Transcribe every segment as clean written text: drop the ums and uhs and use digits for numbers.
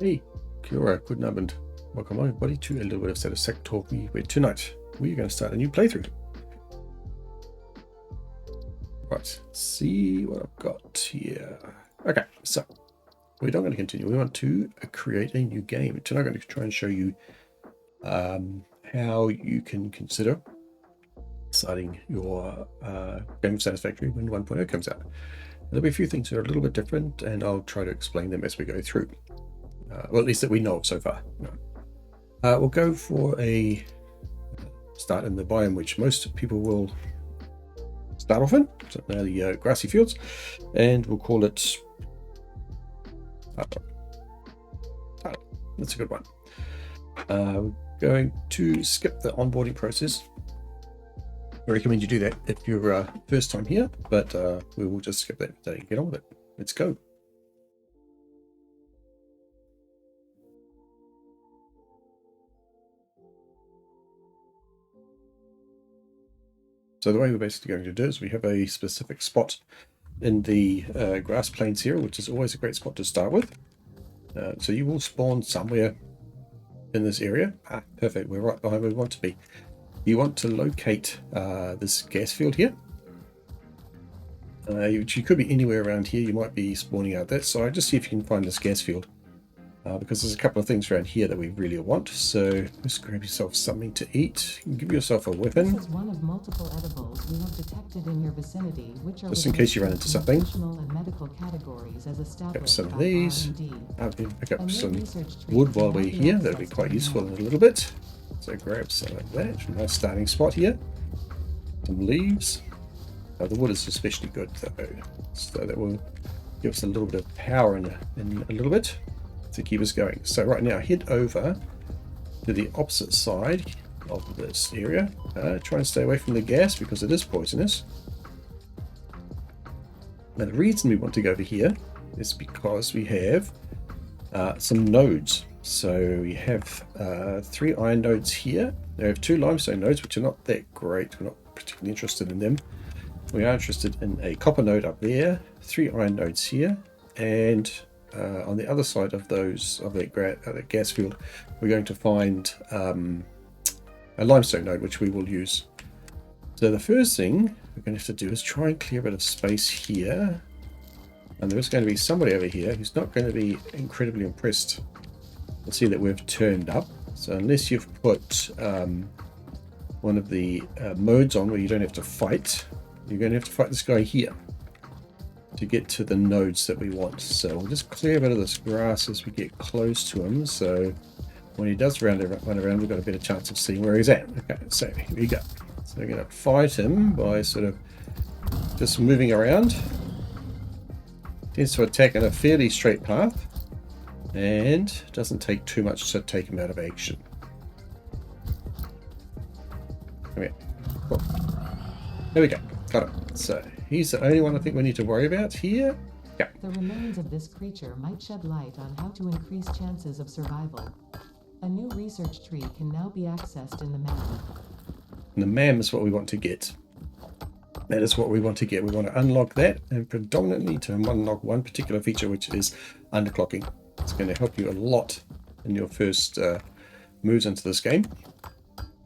Hey, kia ora, good Abend. Welcome everybody to a little bit of Satisfactory, where tonight we're going to start a new playthrough. Right, let's see what I've got here. Okay, so we're not going to continue. We want to create a new game. Tonight I'm going to try and show you how you can consider starting your game of Satisfactory when 1.0 comes out. There'll be a few things that are a little bit different, and I'll try to explain them as we go through. Well, at least that we know of so far. We'll go for a start in the biome which most people will start off in, so the grassy fields, and we'll call it that's a good one. We're going to skip the onboarding process. I recommend you do that if you're first time here, but we will just skip that today and get on with it. Let's go. So the way we're basically going to do is we have a specific spot in the grass plains here, which is always a great spot to start with. So you will spawn somewhere in this area. Perfect, we're right behind where we want to be. You want to locate this gas field here. Which you could be anywhere around here. You might be spawning out that side. Just see if you can find this gas field. Because there's a couple of things around here that we really want. So just grab yourself something to eat. Give yourself a weapon. This is one of multiple edibles we have detected in your vicinity, which are just in case you run into something. And medical categories as Grab some of these. Pick up some wood wood while we're here. That'll be quite useful in a little bit. So grab some of that. Nice starting spot here. Some leaves. The wood is especially good though, so that will give us a little bit of power in a little bit to keep us going. So right now head over to the opposite side of this area. Try and stay away from the gas because it is poisonous. Now the reason we want to go over here is because we have some nodes. So we have 3 iron nodes here. We have 2 limestone nodes, which are not that great. We're not particularly interested in them. We are interested in a copper node up there, 3 iron nodes here, and on the other side of that gas field, we're going to find a limestone node, which we will use. So the first thing we're going to have to do is try and clear a bit of space here. And there is going to be somebody over here who's not going to be incredibly impressed to see that we've turned up. So unless you've put one of the modes on where you don't have to fight, you're going to have to fight this guy here to get to the nodes that we want. So we'll just clear a bit of this grass as we get close to him, so when he does run around, we've got a better chance of seeing where he's at. Okay, so here we go. So we're going to fight him by sort of just moving around. Tends to attack in a fairly straight path, and doesn't take too much to take him out of action. Come here. Cool. There we go. Got it. So he's the only one I think we need to worry about here. Yeah. The remains of this creature might shed light on how to increase chances of survival. A new research tree can now be accessed in the M.A.M. And the M.A.M is what we want to get. That is what we want to get. We want to unlock that, and predominantly to unlock one particular feature, which is underclocking. It's going to help you a lot in your first moves into this game.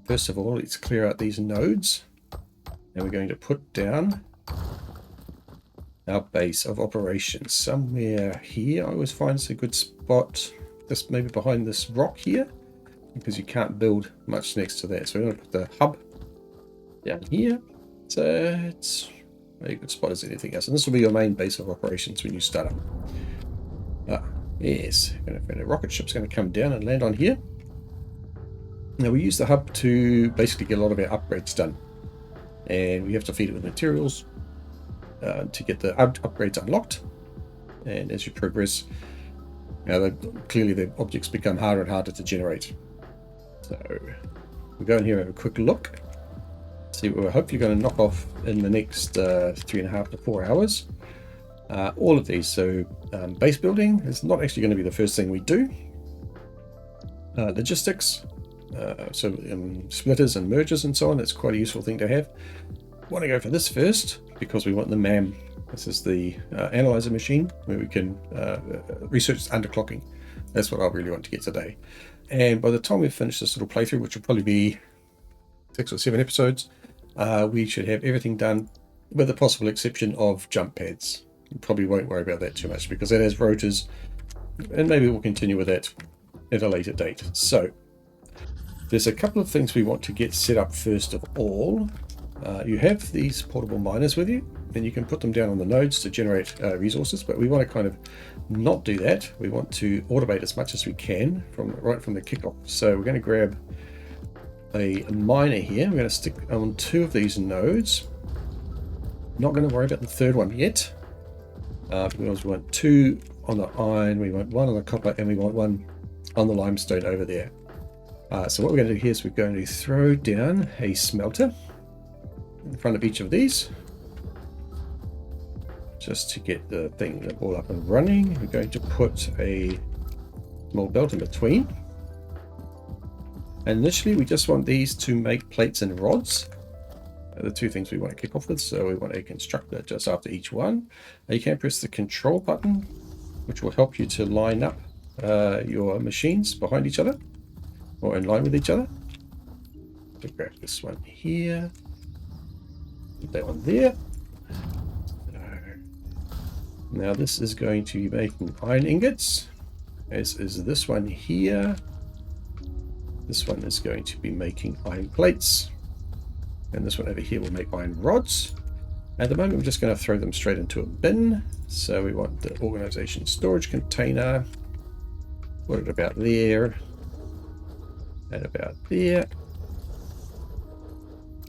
First of all, let's clear out these nodes. And we're going to put down our base of operations somewhere here. I always find it's a good spot, just maybe behind this rock here, because you can't build much next to that. So we're going to put the hub down here. So it's a good spot as anything else. And this will be your main base of operations when you start up. Yes, a rocket ship's going to come down and land on here. Now we use the hub to basically get a lot of our upgrades done. And we have to feed it with materials to get the upgrades unlocked. And as you progress, clearly the objects become harder and harder to generate. So we'll go in here and have a quick look. See what we're hopefully going to knock off in the next 3.5 to 4 hours. All of these. So base building is not actually going to be the first thing we do. Logistics. Splitters and mergers and so on. That's quite a useful thing to have. Want to go for this first because we want the M.A.M This is the analyzer machine where we can research underclocking. That's what I really want to get today. And by the time we finish this little playthrough, which will probably be 6 or 7 episodes, we should have everything done with the possible exception of jump pads. We probably won't worry about that too much because that has rotors, and maybe we'll continue with that at a later date. So there's a couple of things we want to get set up first of all. You have these portable miners with you, and you can put them down on the nodes to generate resources, but we want to kind of not do that. We want to automate as much as we can right from the kickoff. So we're going to grab a miner here. We're going to stick on 2 of these nodes. Not going to worry about the third one yet, because we want 2 on the iron, we want 1 on the copper, and we want 1 on the limestone over there. So what we're going to do here is we're going to throw down a smelter in front of each of these, just to get the thing all up and running. We're going to put a small belt in between. And initially we just want these to make plates and rods. The 2 things we want to kick off with. So we want a constructor just after each one. Now you can press the control button, which will help you to line up your machines behind each other or in line with each other. So grab this one here, put that one there. Now this is going to be making iron ingots, as is this one here. This one is going to be making iron plates, and this one over here will make iron rods. At the moment we're just going to throw them straight into a bin. So we want the organization storage container, put it about there and about there.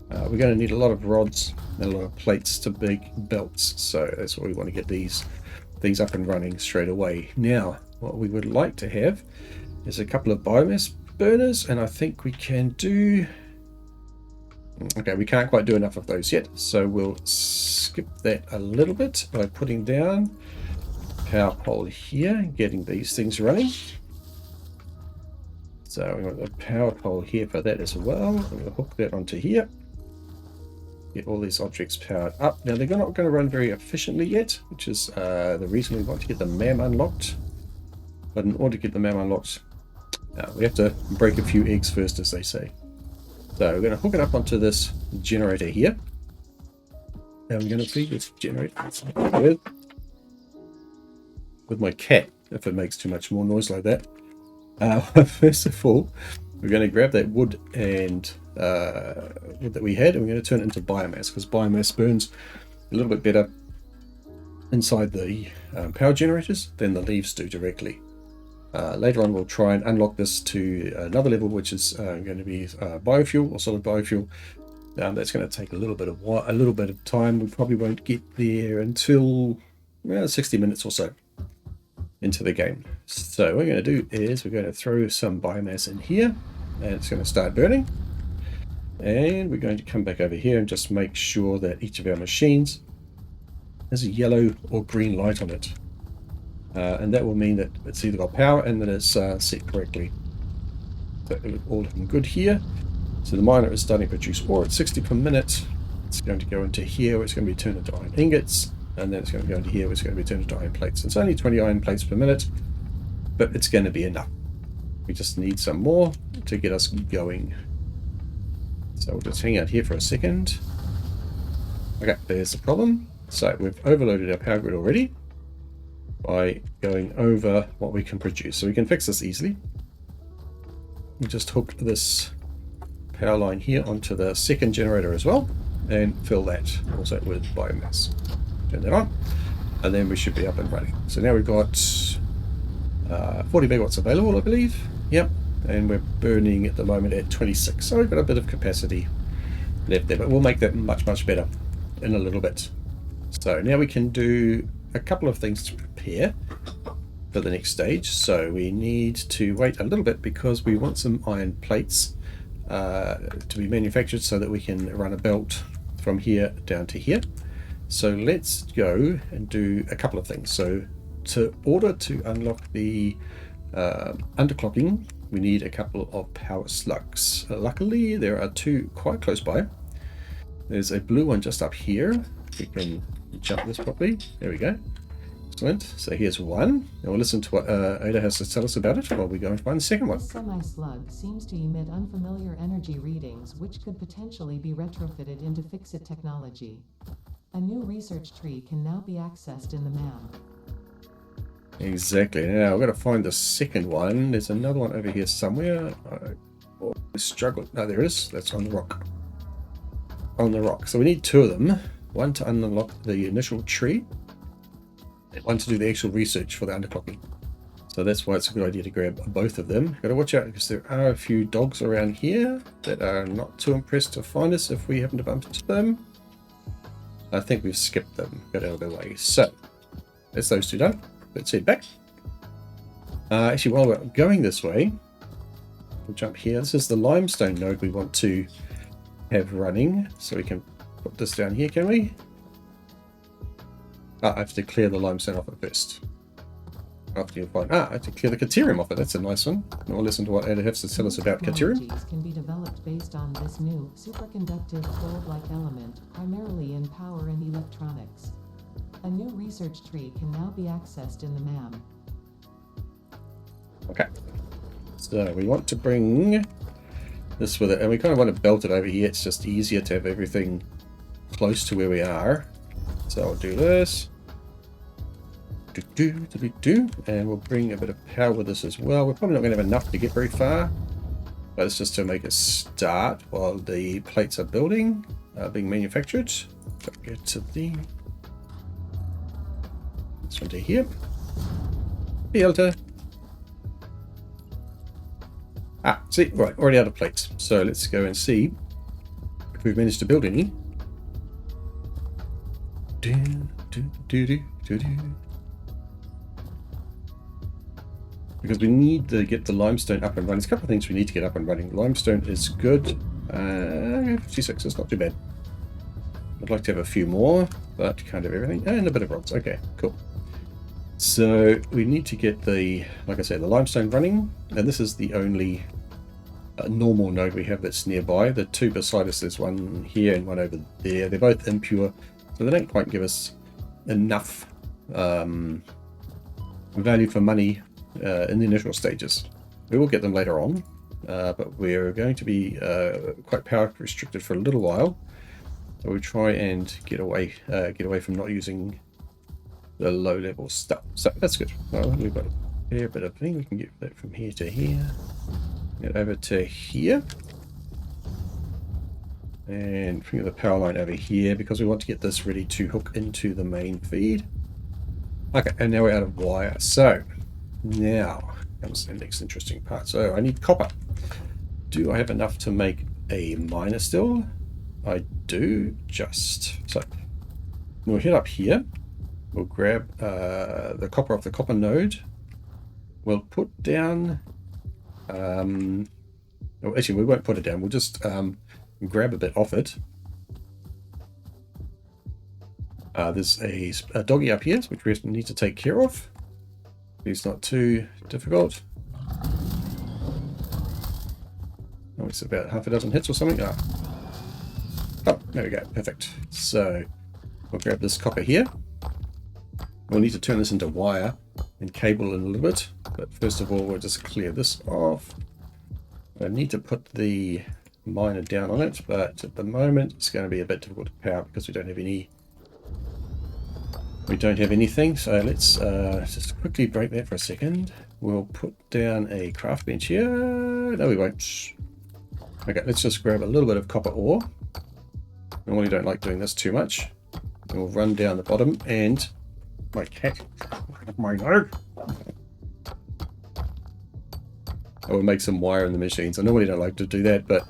We're going to need a lot of rods and a lot of plates to make belts, so that's what we want to get these up and running straight away. Now what we would like to have is a couple of biomass burners, and I think we can do, okay, we can't quite do enough of those yet, so we'll skip that a little bit by putting down power pole here and getting these things running. So we want a power pole here for that as well. I'm going to hook that onto here. Get all these objects powered up. Now they're not going to run very efficiently yet, which is the reason we want to get the M.A.M unlocked. But in order to get the M.A.M unlocked, we have to break a few eggs first, as they say. So we're going to hook it up onto this generator here. And I'm going to feed this generator with my cat, if it makes too much more noise like that. First of all, we're going to grab that wood and wood that we had, and we're going to turn it into biomass, because biomass burns a little bit better inside the power generators than the leaves do directly. Later on we'll try and unlock this to another level, which is going to be biofuel or solid biofuel. That's going to take a little bit of time. We probably won't get there until 60 minutes or so into the game. So what we're going to do is we're going to throw some biomass in here, and it's going to start burning. And we're going to come back over here and just make sure that each of our machines has a yellow or green light on it. And that will mean that it's either got power and that it's set correctly. So all looking good here. So the miner is starting to produce ore at 60 per minute. It's going to go into here, where it's going to be turned into iron ingots, and then it's going to go into here, where it's going to be turned into iron plates. It's only 20 iron plates per minute, but it's going to be enough. We just need some more to get us going. So we'll just hang out here for a second. Okay, there's the problem. So we've overloaded our power grid already by going over what we can produce. So we can fix this easily. We just hook this power line here onto the second generator as well, and fill that also with biomass. Turn that on, and then we should be up and running. So now we've got 40 megawatts available, I believe. Yep, and we're burning at the moment at 26. So we've got a bit of capacity left there, but we'll make that much better in a little bit. So now we can do a couple of things to prepare for the next stage. So we need to wait a little bit because we want some iron plates to be manufactured so that we can run a belt from here down to here. So let's go and do a couple of things. So in order to unlock the underclocking, we need a couple of power slugs. Luckily there are 2 quite close by. There's a blue one just up here. We can jump this properly. There we go. Excellent. So here's one. And we'll listen to what Ada has to tell us about it while we go and find the second one. This semi-slug seems to emit unfamiliar energy readings which could potentially be retrofitted into fix-it technology. A new research tree can now be accessed in the M.A.M. Exactly. Now I've got to find the second one. There's another one over here somewhere. I struggle. No, there is. That's on the rock. On the rock. So we need two of them. One to unlock the initial tree, and one to do the actual research for the underclocking. So that's why it's a good idea to grab both of them. Got to watch out because there are a few dogs around here that are not too impressed to find us if we happen to bump into them. I think we've skipped them. Got out of their way. So that's those two done. Let's head back. Actually, while we're going this way, we'll jump here. This is the limestone node we want to have running. So we can put this down here, can we? I have to clear the limestone off it first. After you find, I have to clear the Caterium off it. That's a nice one. And we'll listen to what Ada has to tell us about Caterium. Technologies can be developed based on this new superconductive gold-like element, primarily in power and electronics. A new research tree can now be accessed in the M.A.M. Okay. So we want to bring this with it, and we kind of want to belt it over here. It's just easier to have everything close to where we are. So I'll do this. And we'll bring a bit of power with this as well. We're probably not going to have enough to get very far, but it's just to make a start while the plates are building, being manufactured. So go to the this one to here. Filter. See, right, already out of plates. So let's go and see if we've managed to build any. Because we need to get the limestone up and running. There's a couple of things we need to get up and running. Limestone is good. 56 is not too bad. I'd like to have a few more, but can't have everything. And a bit of rocks. Okay, cool. So we need to get the, like I said, the limestone running. And this is the only normal node we have that's nearby. The two beside us, there's one here and one over there. They're both impure, so they don't quite give us enough value for money in the initial stages. We will get them later on, but we're going to be quite power restricted for a little while. So we try and get away from not using the low level stuff. So that's good. Well, we've got a fair bit of thing. We can get that from here to here. Get over to here. And bring the power line over here because we want to get this ready to hook into the main feed. Okay, and now we're out of wire. So now comes the next interesting part. So I need copper. Do I have enough to make a miner still? I do, just. So we'll head up here. We'll grab the copper off the copper node. We'll put down... actually, we won't put it down. We'll just grab a bit off it. There's a doggy up here, which we need to take care of. It's not too difficult. Oh, it's about half a dozen hits or something. Oh, there we go. Perfect. So we'll grab this copper here. We'll need to turn this into wire and cable in a little bit. But first of all, we'll just clear this off. I need to put the miner down on it, but at the moment it's going to be a bit difficult to power because we don't have any. We don't have anything. So let's just quickly break that for a second. We'll put down a craft bench here. No, we won't. Okay, let's just grab a little bit of copper ore. Normally don't like doing this too much. And we'll run down the bottom and my cat, my leg. I will make some wire in the machines. I normally don't like to do that, but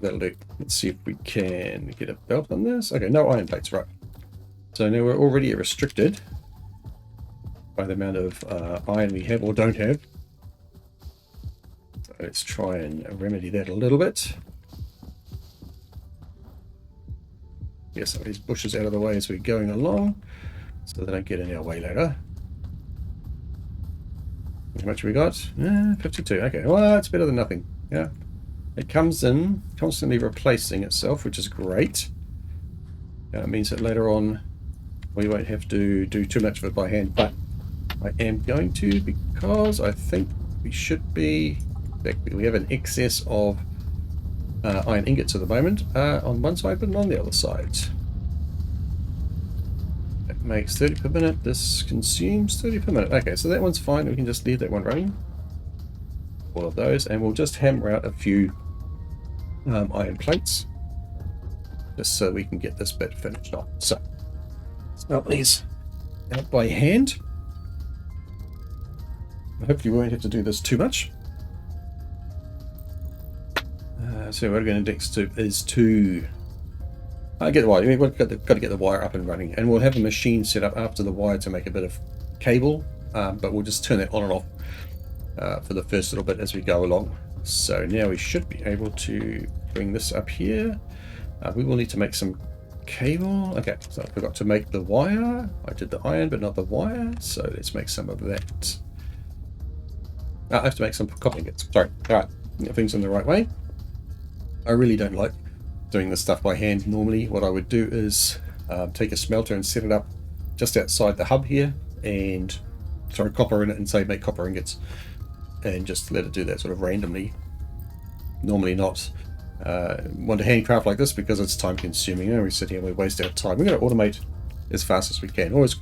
that'll do. Let's see if we can get a belt on this. Okay, no iron plates, right. So now we're already restricted by the amount of iron we have or don't have. So let's try and remedy that a little bit. Get some of these bushes out of the way as we're going along so they don't get in our way later. How much we got? 52. Okay, well, that's better than nothing. Yeah, it comes in constantly replacing itself, which is great. It means that later on we won't have to do too much of it by hand, but I am going to, because I think we should be, in fact, we have an excess of iron ingots at the moment on one side, but not on the other side. That makes 30 per minute. This consumes 30 per minute. Okay, so that one's fine. We can just leave that one running. All of those, and we'll just hammer out a few iron plates just so we can get this bit finished off. So, smelt these out by hand. Hopefully we won't have to do this too much. So what we're going to next do is to get the wire. We've got to get the wire up and running, and we'll have a machine set up after the wire to make a bit of cable, but we'll just turn that on and off for the first little bit as we go along. So now we should be able to bring this up here. We will need to make some cable. Okay, so I forgot to make the wire. I did the iron but not the wire, so let's make some of that. I have to make some copper ingots. Sorry. Alright, get things in the right way. I really don't like doing this stuff by hand. Normally what I would do is take a smelter and set it up just outside the hub here and throw copper in it and say make copper ingots and just let it do that sort of randomly. Normally not want to handcraft like this because it's time consuming. We sit here and we waste our time. We're going to automate as fast as we can, or as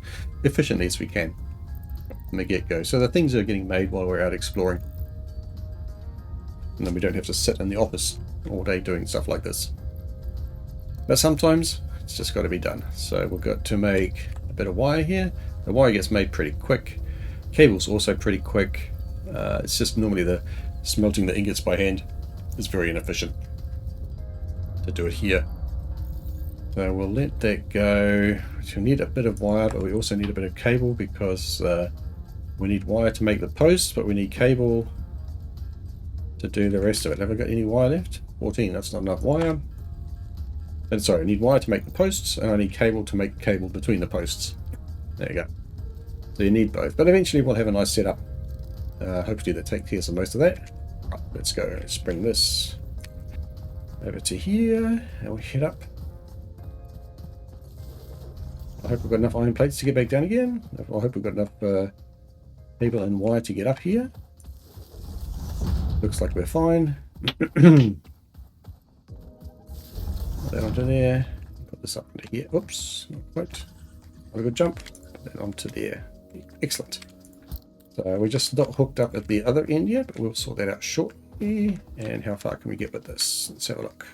efficiently as we can from the get-go, so the things are getting made while we're out exploring, and then we don't have to sit in the office all day doing stuff like this. But sometimes it's just got to be done. So we've got to make a bit of wire here. The wire gets made pretty quick. Cable's also pretty quick. It's just normally the smelting the ingots by hand is very inefficient to do it here. So we'll let that go. We need a bit of wire, but we also need a bit of cable because we need wire to make the posts, but we need cable to do the rest of it. Have I got any wire left? 14, that's not enough wire. And sorry, I need wire to make the posts, and I need cable to make cable between the posts. There you go. So you need both, but eventually we'll have a nice setup. Hopefully that takes care of most of that. Right, let's go. Let's bring this over to here, and we'll head up. I hope we've got enough iron plates to get back down again. I hope we've got enough cable and wire to get up here. Looks like we're fine. Put that onto there. Put this up into here. Oops, not quite. Not a good jump. Put that onto there. Excellent. So we're just not hooked up at the other end yet, but we'll sort that out shortly. And how far can we get with this? Let's have a look.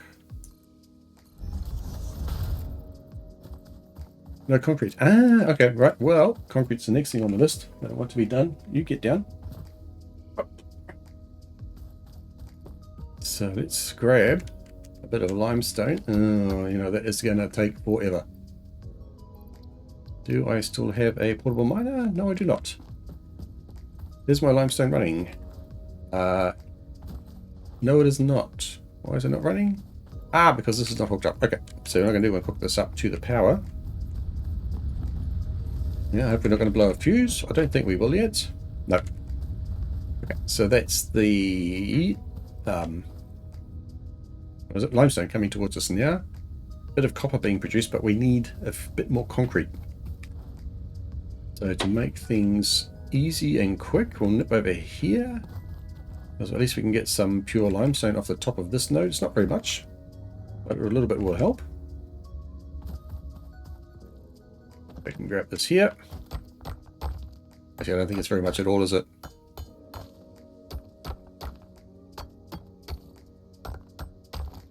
No concrete. Ah, okay, right. Well, concrete's the next thing on the list. I want to be done. You get down. So let's grab a bit of limestone. Oh, you know, that is going to take forever. Do I still have a portable miner? No, I do not. Is my limestone running? No, it is not. Why is it not running? Ah, because this is not hooked up. Okay, so what I'm going to do is hook this up to the power. Yeah, I hope we're not going to blow a fuse. I don't think we will yet. No. Okay, so that's the what is it? Limestone coming towards us now. Bit of copper being produced, but we need a bit more concrete. So to make things easy and quick, we'll nip over here. Because at least we can get some pure limestone off the top of this node. It's not very much, but a little bit will help. We can grab this here. Actually, I don't think it's very much at all, is it?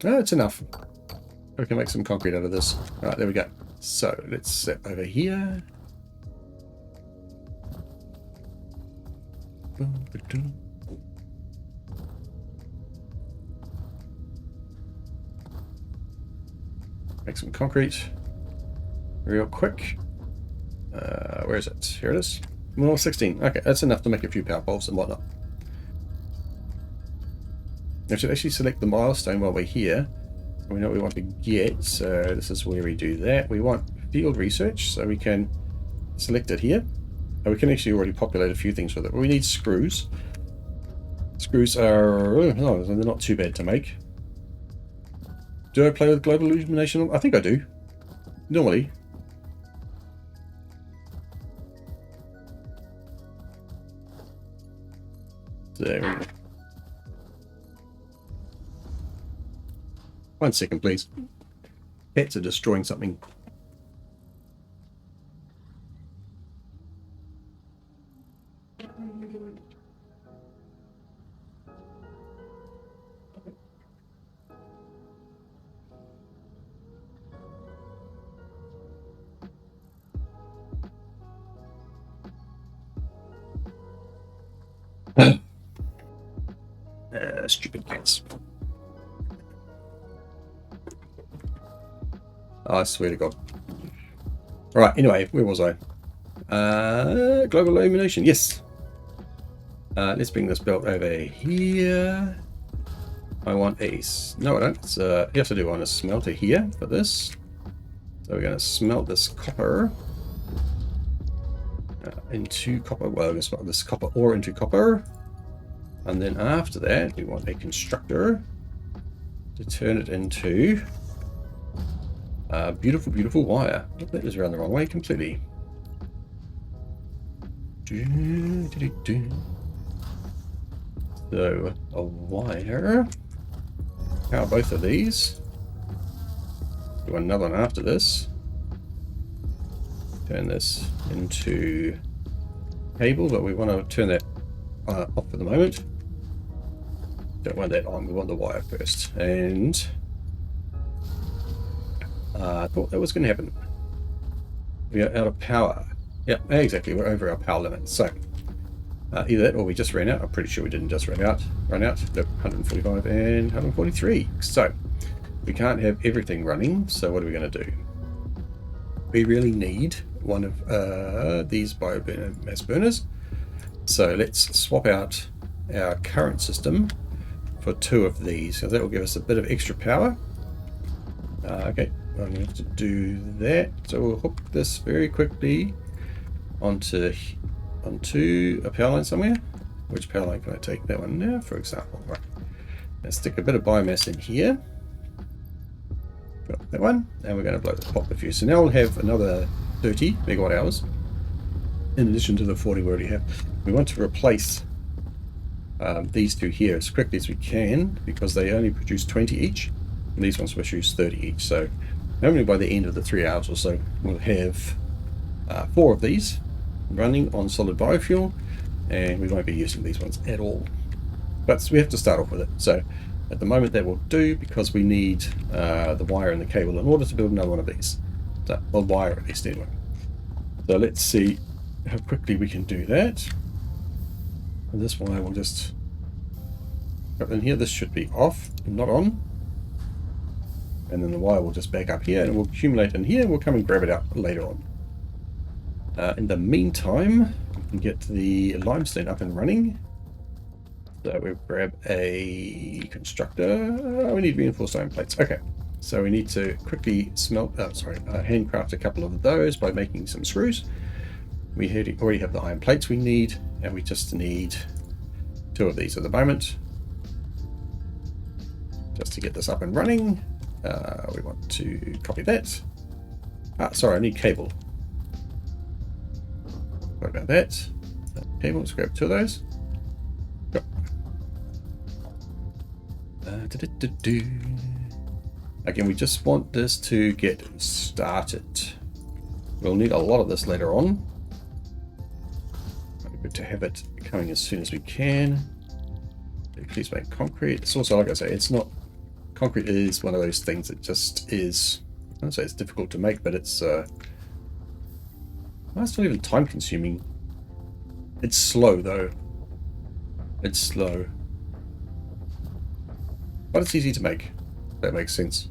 No, it's enough. We can make some concrete out of this. Alright, there we go. So let's set over here. Make some concrete real quick. Where is it? Here it is. Well, 16. Okay, that's enough to make a few power poles and whatnot. I should actually select the milestone while we're here. We know what we want to get, so this is where we do that. We want field research, so we can select it here. And we can actually already populate a few things with it. We need screws. Screws are, oh, they're not too bad to make. Do I play with global illumination? I think I do. Normally. There we go. 1 second, please. Pets are destroying something. Stupid cats. I swear to God. Right, anyway, where was I? Global illumination, yes. Let's bring this belt over here. I want a... No, I don't. It's, yes, I do want a smelter here for this. So we're going to smelt this copper into copper. Well, we're going to smelt this copper ore into copper. And then after that, we want a constructor to turn it into beautiful, beautiful wire. That is around the wrong way completely. So a wire. Power both of these. Do another one after this. Turn this into cable, but we want to turn that off for the moment. Don't want that on, we want the wire first. And I thought that was going to happen. We are out of power. Yeah, exactly, we're over our power limit. So either that or we just ran out. I'm pretty sure we didn't just run out. Nope, 145 and 143. So we can't have everything running. So what are we going to do? We really need one of these biomass burners. So let's swap out our current system for 2 of these. So that will give us a bit of extra power. Okay, I'm going to have to do that. So we'll hook this very quickly onto a power line somewhere. Which power line can I take? That one now, for example. Right. Let's stick a bit of biomass in here. Got that one, and we're going to pop the fuse. So now we'll have another 30 megawatt hours in addition to the 40 we already have. We want to replace these 2 here as quickly as we can because they only produce 20 each, and these ones produce 30 each. So normally by the end of the 3 hours or so, we'll have 4 of these running on solid biofuel, and we won't be using these ones at all. But we have to start off with it. So at the moment that will do because we need the wire and the cable in order to build another one of these. So, well, wire at least anyway. So let's see how quickly we can do that. And this wire will just go in here. This should be off, not on. And then the wire will just back up here and it will accumulate in here. We'll come and grab it out later on. In the meantime, we can get the limestone up and running. So we'll grab a constructor. We need reinforced iron plates. Okay, so we need to quickly handcraft a couple of those by making some screws. We already have the iron plates we need, and we just need 2 of these at the moment. Just to get this up and running, we want to copy that. Sorry, I need cable. Sorry about that. Cable, let's grab 2 of those. Go. Again, we just want this to get started. We'll need a lot of this later on. Good to have it coming as soon as we can. Please make concrete. It's also, like I say, it's not... Concrete is one of those things that just is... I don't say it's difficult to make, but it's... well, it's not even time consuming. It's slow though. It's slow. But it's easy to make. That makes sense.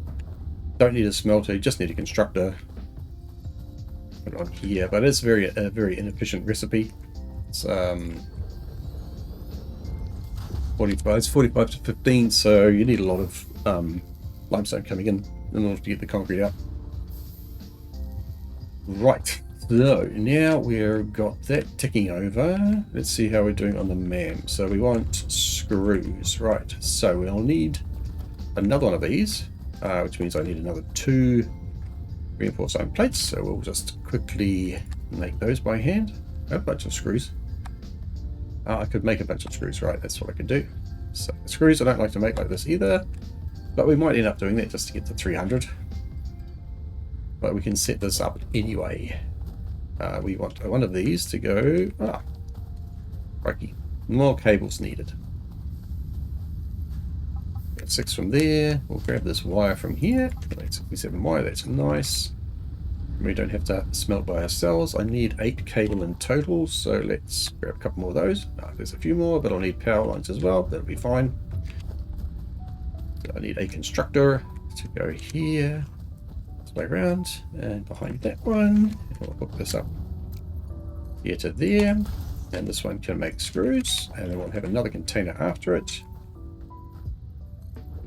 Don't need a smelter, you just need a constructor. Put it on here, but it's a very inefficient recipe. It's 45 to 15, so you need a lot of limestone coming in order to get the concrete out. Right, so now we've got that ticking over. Let's see how we're doing on the M.A.M. So we want screws, right? So we'll need another one of these, which means I need another 2 reinforced iron plates. So we'll just quickly make those by hand. A bunch of screws. I could make a bunch of screws, right? That's what I could do. So screws I don't like to make like this either, but we might end up doing that just to get to 300. But we can set this up anyway. We want one of these to go... crikey. More cables needed. Got 6 from there. We'll grab this wire from here. 67 wire, that's nice. We don't have to smelt by ourselves. I need 8 cable in total, so let's grab a couple more of those. There's a few more, but I'll need power lines as well. That'll be fine. So I need a constructor to go here, this way around, and behind that one. We'll hook this up here to there, and this one can make screws, and then we'll have another container after it.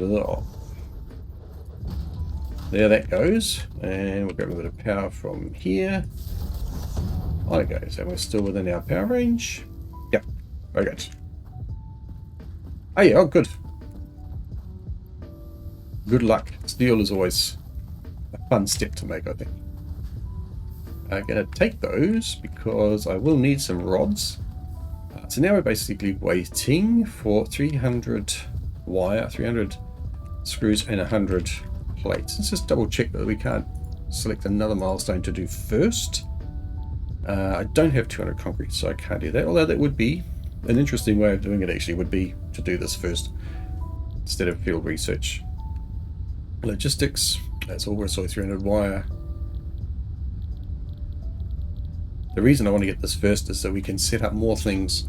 Oh. There that goes, and we'll grab a bit of power from here. On it goes, and we're still within our power range. Yep, very good. Oh yeah, oh good. Good luck. Steel is always a fun step to make, I think. I'm going to take those because I will need some rods. So now we're basically waiting for 300 wire, 300 screws and 100 plates. Let's just double check that we can't select another milestone to do first. I don't have 200 concrete, so I can't do that. Although that would be an interesting way of doing it, actually, would be to do this first instead of field research. Logistics, that's also 300 wire. The reason I want to get this first is so we can set up more things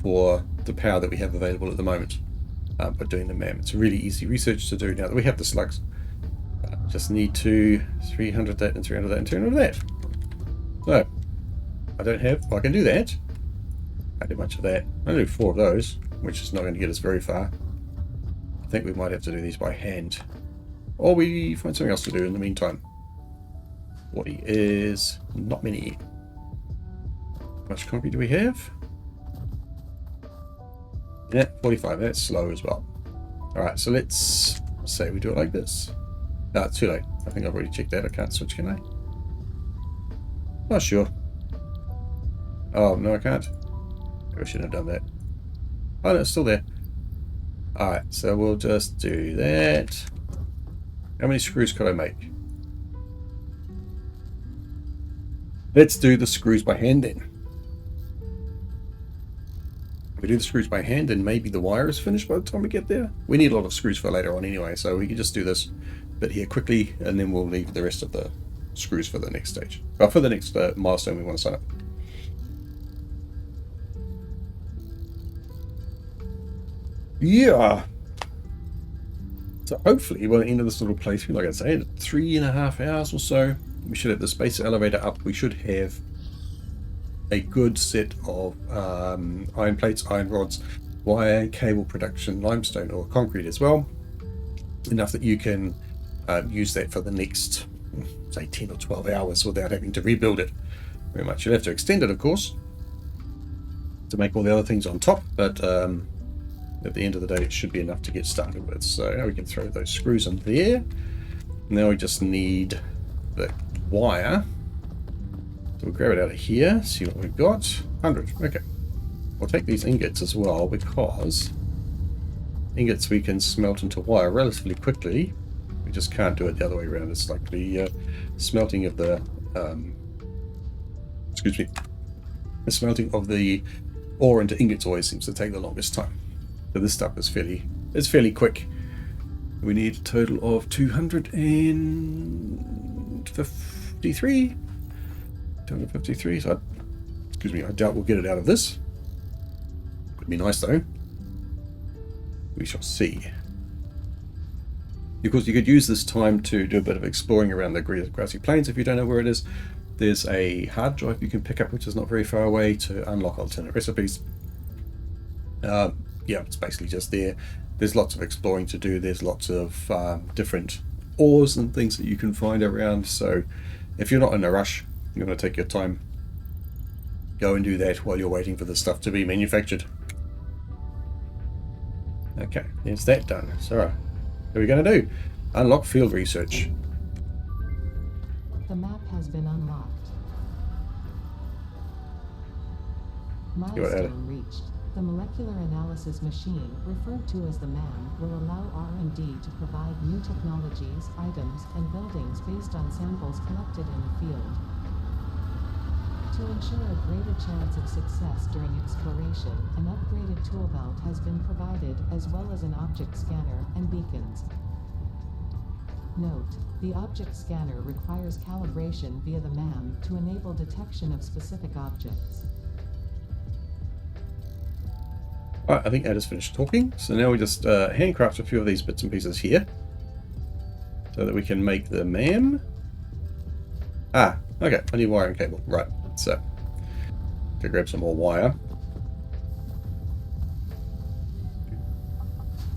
for the power that we have available at the moment by doing the M.A.M. It's really easy research to do now that we have the slugs. Just need to 300 that and 300 that and 200 that. So I don't have, well, I can do that. Can't do much of that. I can do 4 of those, which is not going to get us very far. I think we might have to do these by hand. Or we find something else to do in the meantime. 40 is not many. How much concrete do we have? Yeah, 45. That's slow as well. Alright, so let's say we do it like this. No, it's too late. I think I've already checked that. I can't switch, can I? Oh, sure. Oh, no, I can't. I shouldn't have done that. Oh, no, it's still there. Alright, so we'll just do that. How many screws could I make? Let's do the screws by hand then. If we do the screws by hand, then maybe the wire is finished by the time we get there. We need a lot of screws for later on anyway, so we can just do this bit here quickly, and then we'll leave the rest of the screws for the next stage. Well, for the next milestone we want to sign up. Yeah. So hopefully by the end of this little playthrough, like I say, in 3.5 hours or so, we should have the space elevator up. We should have a good set of iron plates, iron rods, wire, cable production, limestone or concrete as well. Enough that you can use that for the next, say, 10 or 12 hours without having to rebuild it very much. You'll have to extend it, of course, to make all the other things on top, but at the end of the day, it should be enough to get started with. So now we can throw those screws in there. Now we just need the wire. So we'll grab it out of here, see what we've got. 100, okay. We'll take these ingots as well, because ingots we can smelt into wire relatively quickly. We just can't do it the other way around. It's like the smelting of the the smelting of the ore into ingots always seems to take the longest time. So this stuff is fairly quick. We need a total of 253. 253. So excuse me, I doubt we'll get it out of this. Could be nice though. We shall see. Of course, you could use this time to do a bit of exploring around the grassy plains if you don't know where it is. There's a hard drive you can pick up, which is not very far away, to unlock alternate recipes. Yeah, it's basically just there. There's lots of exploring to do. There's lots of different ores and things that you can find around. So if you're not in a rush, you want to take your time, go and do that while you're waiting for the stuff to be manufactured. Okay, there's that done. So what are we going to do? Unlock field research. The map has been unlocked. Milestone reached. The molecular analysis machine, referred to as the M.A.M, will allow R&D to provide new technologies, items, and buildings based on samples collected in the field. To ensure a greater chance of success during exploration, an upgraded tool belt has been provided, as well as an object scanner and beacons. Note: the object scanner requires calibration via the M.A.M to enable detection of specific objects. Alright, I think Ada's finished talking. So now we just handcraft a few of these bits and pieces here. So that we can make the M.A.M. Ah, okay, I need wire and cable. Right, so to grab some more wire.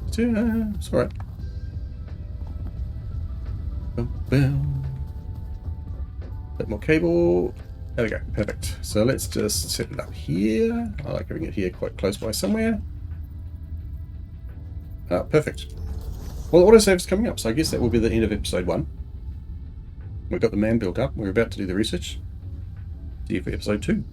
It's alright. Bit more cable. There we go, perfect. So let's just set it up here. I like having it here quite close by somewhere. Perfect. Well, autosave's coming up, so I guess that will be the end of episode 1. We've got the M.A.M built up. We're about to do the research. See you for episode 2.